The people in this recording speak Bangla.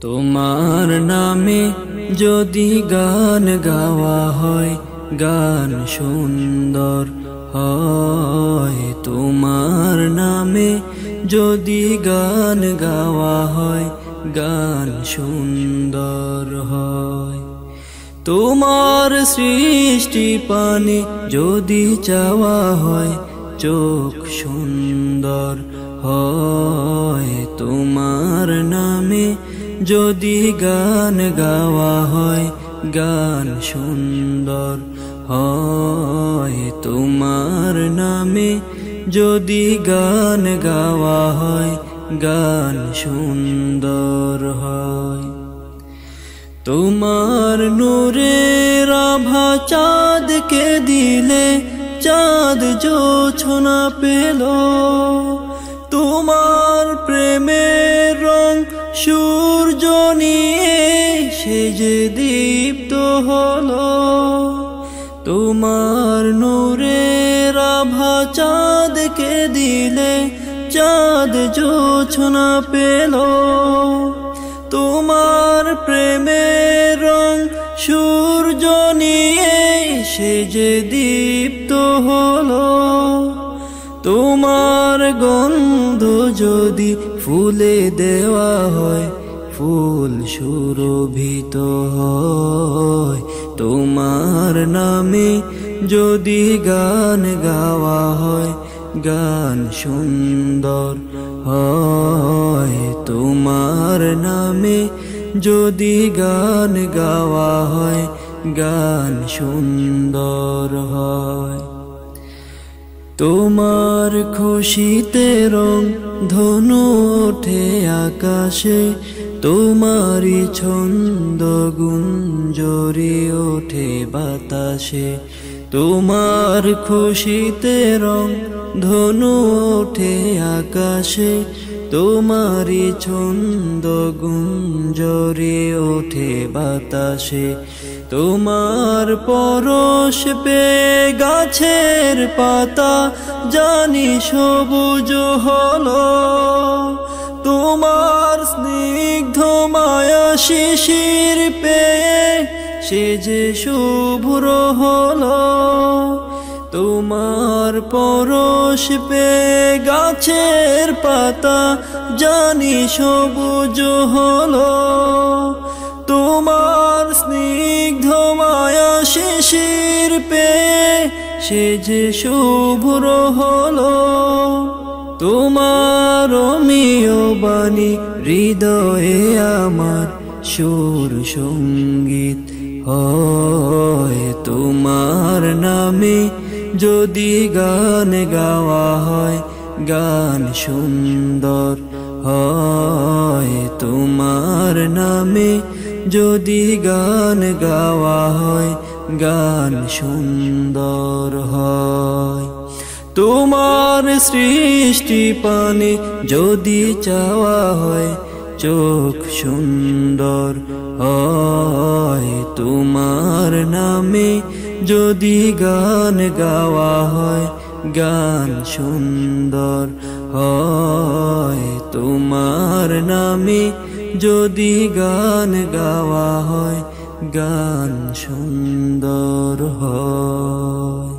তোমার নামে যদি গান গাওয়া হয়, গান সুন্দর হয়। তোমার নামে যদি গান গাওয়া হয়, গান সুন্দর হয়। তোমার সৃষ্টি পানে যদি চাওয়া হয়, চোখ সুন্দর হয়। তোমার নামে যদি গান গাওয়া হয়, গান সুন্দর হয়। তোমার নামে যদি গান গাওয়া হয়, গান সুন্দর হয়। তোমার নূরের আভা চাঁদকে দিলে, চাঁদ জোছনা পেল। তোমার প্রেমের রং সূর্য নিয়ে সে যে দীপ্ত হলো। তোমার নূরের আভা চাঁদকে দিলে, চাঁদ জোছনা পেল। তোমার প্রেমের রং সূর্য নিয়ে সে যে দীপ্ত হলো। তোমার গন্ধ যদি ফুলে দেওয়া হয়, ফুল সুরভিত হয়। তোমার নামে যদি গান গাওয়া হয়, গান সুন্দর হয়। তোমার নামে যদি গান গাওয়া হয়, গান সুন্দর হয়। তোমার খুশিতে রং ধনু ওঠে আকাশে, তোমারই ছন্দ গুঞ্জরি ওঠে বাতাসে। তোমার খুশিতে রং ধনু ওঠে আকাশে, তোমারই ছন্দ গুঞ্জরি ওঠে বাতাসে। তোমার পরশ পেয়ে গাছের পাতা জানি সবুজ হলো। তোমার স্নিগ্ধ মায়া শিশির পেয়ে সে যে শুভ্র হলো। তোমার পরশ পেয়ে গাছের পাতা জানি সবুজ হলো। তোমার স্নিগ্ধ মায়া শিশির পেয়ে সে যে শুভ্র হলো। তোমার অমিয় বাণী হৃদয়ে আমার সুর সঙ্গীত হয়। তোমার নামে যদি গান গাওয়া হয়, গান সুন্দর হয়। তোমার নামে যদি গান গাওয়া হয়, গান সুন্দর হয়। তোমার সৃষ্টি পানে যদি চাওয়া হয়, চোখ সুন্দর হয়। তোমার নামে যদি গান গাওয়া হয়, গান সুন্দর হয়। তোমার নামে যদি গান গাওয়া হয়, গান সুন্দর হয়।